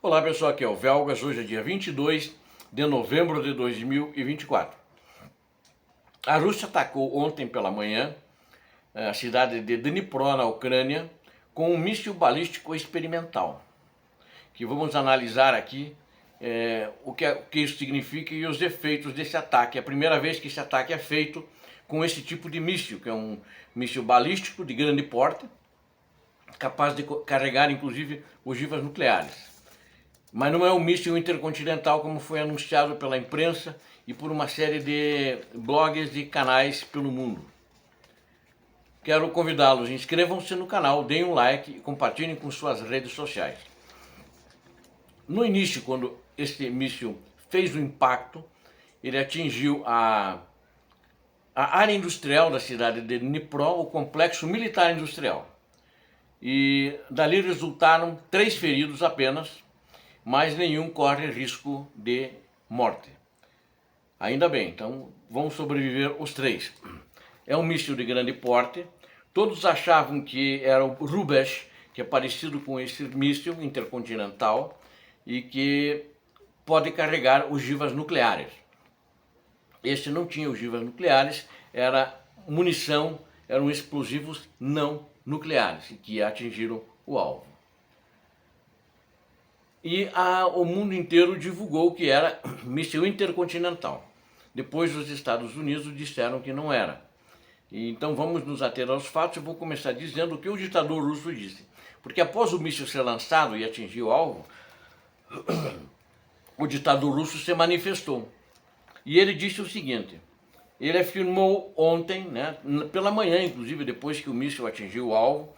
Olá pessoal, aqui é o Velgas, hoje é dia 22 de novembro de 2024. A Rússia atacou ontem pela manhã a cidade de Dnipro, na Ucrânia, com um míssil balístico experimental, que vamos analisar aqui o que isso significa e os efeitos desse ataque. É a primeira vez que esse ataque é feito com esse tipo de míssil, que é um míssil balístico de grande porte, capaz de carregar inclusive ogivas nucleares. Mas não é um míssil intercontinental como foi anunciado pela imprensa e por uma série de blogs e canais pelo mundo. Quero convidá-los, inscrevam-se no canal, deem um like e compartilhem com suas redes sociais. No início, quando esse míssil fez o impacto, ele atingiu a área industrial da cidade de Dnipro, o complexo militar industrial. E dali resultaram 3 feridos apenas, mas nenhum corre risco de morte. Ainda bem, então vão sobreviver os 3. É um míssil de grande porte. Todos achavam que era o Rubesh, que é parecido com esse míssil intercontinental e que pode carregar ogivas nucleares. Este não tinha ogivas nucleares, era munição, eram explosivos não nucleares que atingiram o alvo. E o mundo inteiro divulgou que era míssil intercontinental. Depois os Estados Unidos disseram que não era. Então vamos nos ater aos fatos. Eu vou começar dizendo o que o ditador russo disse. Porque após o míssil ser lançado e atingir o alvo, o ditador russo se manifestou. E ele disse o seguinte: ele afirmou ontem, pela manhã inclusive, depois que o míssil atingiu o alvo,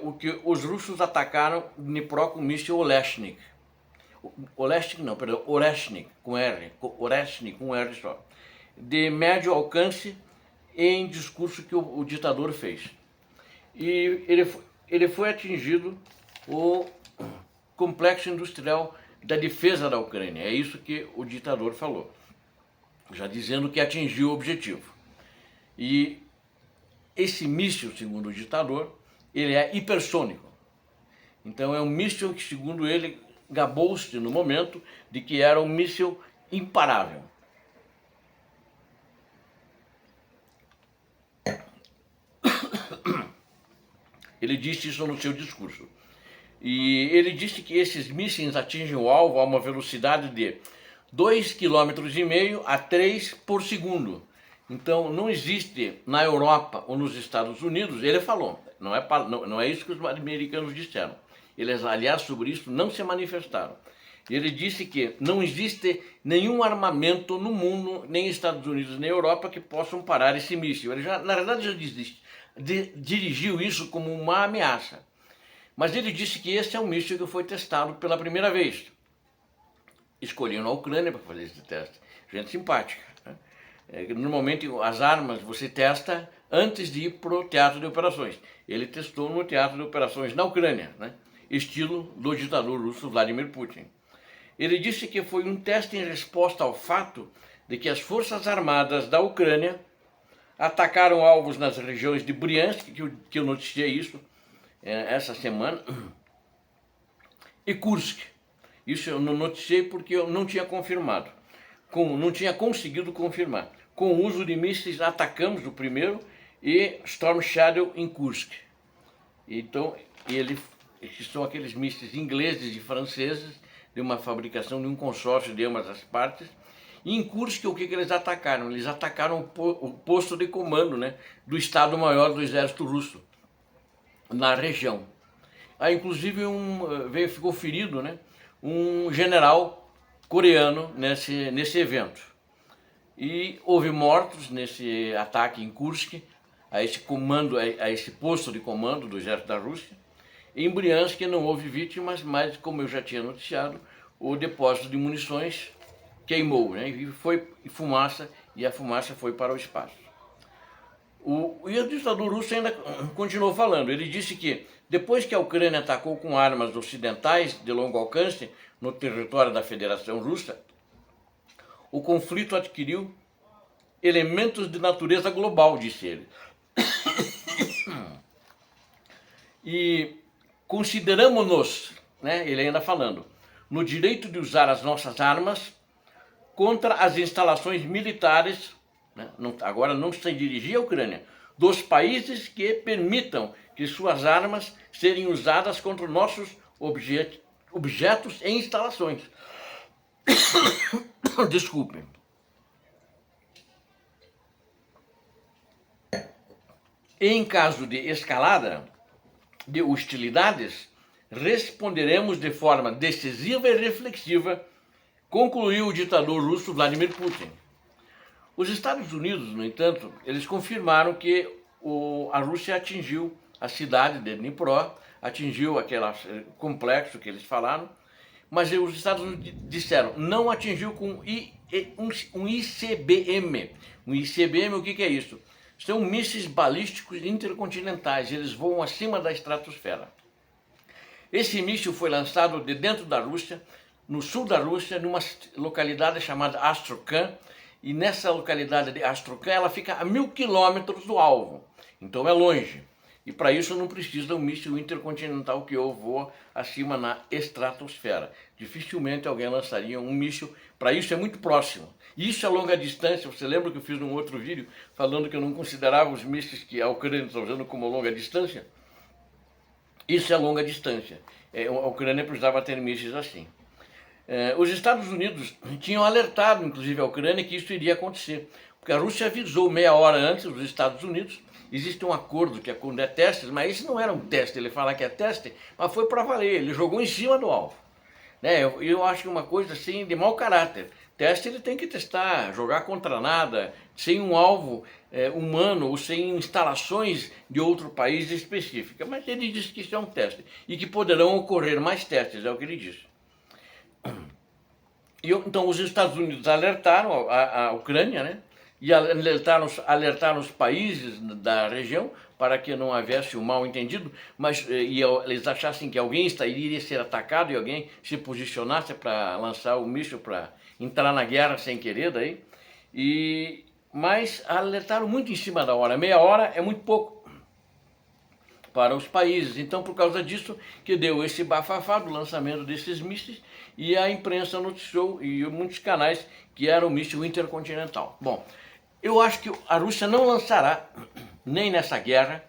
o que os russos atacaram Dnipro com o míssil Oreshnik. Oreshnik, com R, Oreshnik, com R só. De médio alcance, em discurso que o ditador fez. E ele foi atingido o complexo industrial da defesa da Ucrânia. É isso que o ditador falou, já dizendo que atingiu o objetivo. E esse míssil, segundo o ditador, ele é hipersônico. Então é um míssil que, segundo ele, gabou-se no momento de que era um míssil imparável. Ele disse isso no seu discurso. E ele disse que esses mísseis atingem o alvo a uma velocidade de 2,5 km a 3 por segundo. Então não existe na Europa ou nos Estados Unidos, ele falou, não é isso que os americanos disseram. Eles, aliás, sobre isso não se manifestaram. Ele disse que não existe nenhum armamento no mundo, nem Estados Unidos, nem Europa, que possam parar esse míssil. Ele já, na verdade, dirigiu isso como uma ameaça. Mas ele disse que esse é um míssil que foi testado pela primeira vez. Escolheram a Ucrânia para fazer esse teste. Gente simpática. Normalmente as armas você testa antes de ir para o teatro de operações. Ele testou no teatro de operações na Ucrânia, estilo do ditador russo Vladimir Putin. Ele disse que foi um teste em resposta ao fato de que as forças armadas da Ucrânia atacaram alvos nas regiões de Bryansk, que eu noticiei isso essa semana, e Kursk. Isso eu não noticiei porque eu não tinha confirmado, não tinha conseguido confirmar. Com o uso de mísseis atacamos o primeiro e Storm Shadow em Kursk. Então, são aqueles mísseis ingleses e franceses de uma fabricação de um consórcio de ambas as partes. E em Kursk, o que eles atacaram? Eles atacaram o posto de comando do Estado-Maior do Exército Russo, na região. Aí, inclusive, ficou ferido um general coreano nesse evento. E houve mortos nesse ataque em Kursk, a esse posto de comando do exército da Rússia. Em Bryansk não houve vítimas, mas, como eu já tinha noticiado, o depósito de munições queimou, e foi fumaça, e a fumaça foi para o espaço. E o ditador russo ainda continuou falando. Ele disse que depois que a Ucrânia atacou com armas ocidentais de longo alcance no território da Federação Russa, o conflito adquiriu elementos de natureza global, disse ele. E consideramos-nos, ele ainda falando, no direito de usar as nossas armas contra as instalações militares, né, agora não se dirigir à Ucrânia, dos países que permitam que suas armas serem usadas contra nossos objetos e instalações. Desculpem. Em caso de escalada de hostilidades, responderemos de forma decisiva e reflexiva, concluiu o ditador russo Vladimir Putin. Os Estados Unidos, no entanto, eles confirmaram que a Rússia atingiu a cidade de Dnipro, atingiu aquele complexo que eles falaram, mas os Estados Unidos disseram, não atingiu com um ICBM. Um ICBM, o que é isso? São mísseis balísticos intercontinentais, eles voam acima da estratosfera. Esse míssil foi lançado de dentro da Rússia, no sul da Rússia, numa localidade chamada Astrakhan, e nessa localidade de Astrakhan ela fica a 1000 quilômetros do alvo, então é longe. E para isso não precisa um míssil intercontinental que voa acima na estratosfera. Dificilmente alguém lançaria um míssil, para isso é muito próximo. Isso a longa distância, você lembra que eu fiz um outro vídeo falando que eu não considerava os mísseis que a Ucrânia está usando como longa distância? Isso é longa distância. A Ucrânia precisava ter mísseis assim. Os Estados Unidos tinham alertado, inclusive, a Ucrânia que isso iria acontecer, porque a Rússia avisou meia hora antes os Estados Unidos. Existe um acordo que é quando é testes, mas isso não era um teste, ele fala que é teste, mas foi para valer, ele jogou em cima do alvo. Né? Eu acho que uma coisa assim de mau caráter. Teste ele tem que testar, jogar contra nada, sem um alvo humano ou sem instalações de outro país específica. Mas ele disse que isso é um teste e que poderão ocorrer mais testes, é o que ele disse. Então os Estados Unidos alertaram a Ucrânia, né? E alertaram os países da região para que não houvesse um mal entendido, mas eles achassem que alguém iria ser atacado e alguém se posicionasse para lançar o míssil para entrar na guerra sem querer daí. Mas alertaram muito em cima da hora, meia hora é muito pouco para os países. Então, por causa disso, que deu esse bafafá do lançamento desses mísseis e a imprensa noticiou, e muitos canais, que era o míssil intercontinental. Bom, eu acho que a Rússia não lançará, nem nessa guerra,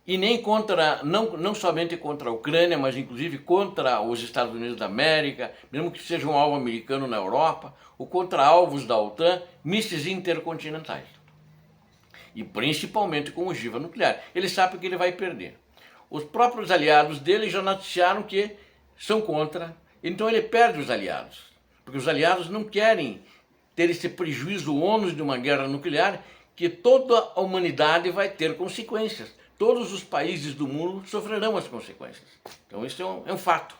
e nem contra, não somente contra a Ucrânia, mas inclusive contra os Estados Unidos da América, mesmo que seja um alvo americano na Europa, ou contra alvos da OTAN, mísseis intercontinentais. E principalmente com ogiva nuclear. Ele sabe que ele vai perder. Os próprios aliados dele já noticiaram que são contra, então ele perde os aliados, porque os aliados não querem ter esse prejuízo, o ônus de uma guerra nuclear, que toda a humanidade vai ter consequências. Todos os países do mundo sofrerão as consequências. Então isso é um fato.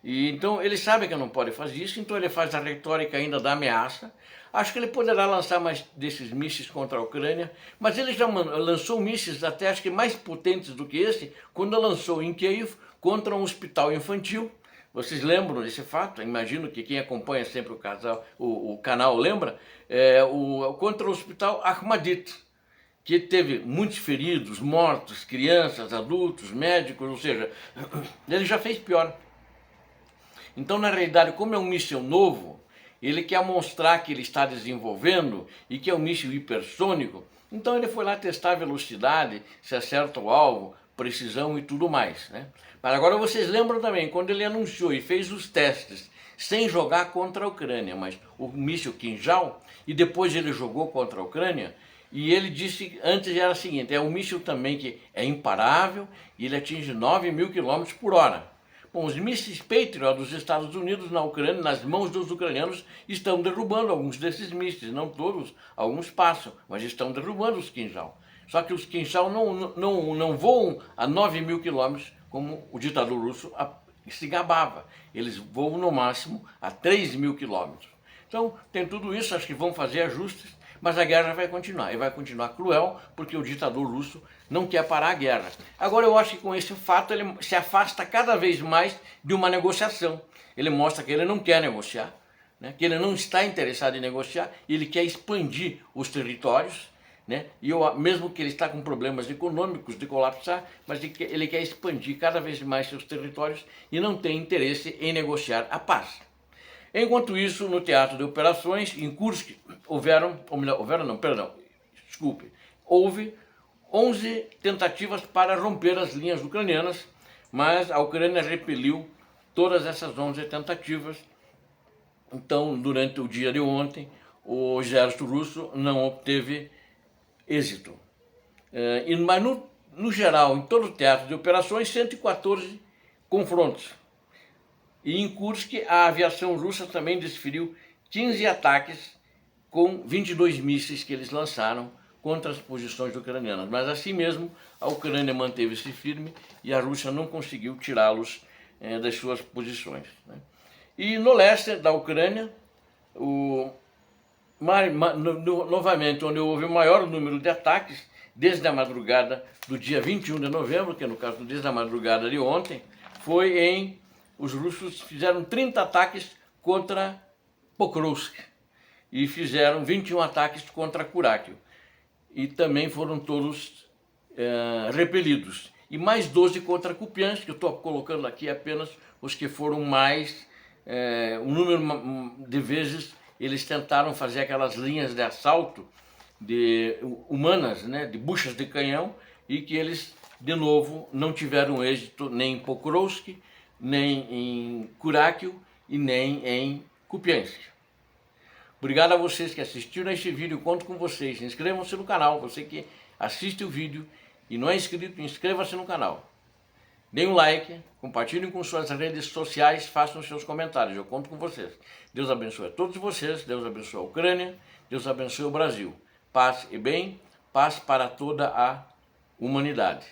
E então ele sabe que não pode fazer isso, então ele faz a retórica ainda da ameaça. Acho que ele poderá lançar mais desses mísseis contra a Ucrânia, mas ele já lançou mísseis até acho que mais potentes do que esse, quando lançou em Kiev contra um hospital infantil. Vocês lembram desse fato? Imagino que quem acompanha sempre o canal lembra, contra o hospital Ahmadit, que teve muitos feridos, mortos, crianças, adultos, médicos, ou seja, ele já fez pior. Então, na realidade, como é um míssil novo, ele quer mostrar que ele está desenvolvendo e que é um míssil hipersônico, então ele foi lá testar a velocidade, se acerta o alvo, precisão e tudo mais, né? Mas agora vocês lembram também, quando ele anunciou e fez os testes, sem jogar contra a Ucrânia, mas o míssil Kinjal, e depois ele jogou contra a Ucrânia, e ele disse, antes era o seguinte, é um míssil também que é imparável, e ele atinge 9.000 km por hora. Bom, os mísseis Patriot dos Estados Unidos na Ucrânia, nas mãos dos ucranianos, estão derrubando alguns desses mísseis, não todos, alguns passam, mas estão derrubando os Kinjal. Só que os Kinjal não voam a 9.000 km como o ditador russo se gabava. Eles voam no máximo a 3.000 km. Então tem tudo isso, acho que vão fazer ajustes, mas a guerra vai continuar, e vai continuar cruel, porque o ditador russo não quer parar a guerra. Agora eu acho que com esse fato ele se afasta cada vez mais de uma negociação. Ele mostra que ele não quer negociar, né? Que ele não está interessado em negociar, ele quer expandir os territórios, né? E mesmo que ele está com problemas econômicos de colapsar, mas ele quer expandir cada vez mais seus territórios e não tem interesse em negociar a paz. Enquanto isso, no teatro de operações, em Kursk, houve 11 tentativas para romper as linhas ucranianas, mas a Ucrânia repeliu todas essas 11 tentativas. Então, durante o dia de ontem, o exército russo não obteve êxito. Mas no geral, em todo o teatro de operações, 114 confrontos. E em Kursk, a aviação russa também desferiu 15 ataques com 22 mísseis que eles lançaram contra as posições ucranianas. Mas assim mesmo, a Ucrânia manteve-se firme e a Rússia não conseguiu tirá-los das suas posições, né? E no leste da Ucrânia, novamente, onde houve o maior número de ataques, desde a madrugada do dia 21 de novembro, que no caso desde a madrugada de ontem, os russos fizeram 30 ataques contra Pokrovsk e fizeram 21 ataques contra Kurakio. E também foram todos repelidos. E mais 12 contra Kupiansk, que eu estou colocando aqui apenas os que foram mais, um número de vezes eles tentaram fazer aquelas linhas de assalto humanas, né, de buchas de canhão, e que eles, de novo, não tiveram êxito nem em Pokrovsk, nem em Kurakio e nem em Kupiansk. Obrigado a vocês que assistiram a este vídeo, conto com vocês. Inscrevam-se no canal, você que assiste o vídeo e não é inscrito, inscreva-se no canal. Deem um like, compartilhem com suas redes sociais, façam seus comentários, eu conto com vocês. Deus abençoe a todos vocês, Deus abençoe a Ucrânia, Deus abençoe o Brasil. Paz e bem, paz para toda a humanidade.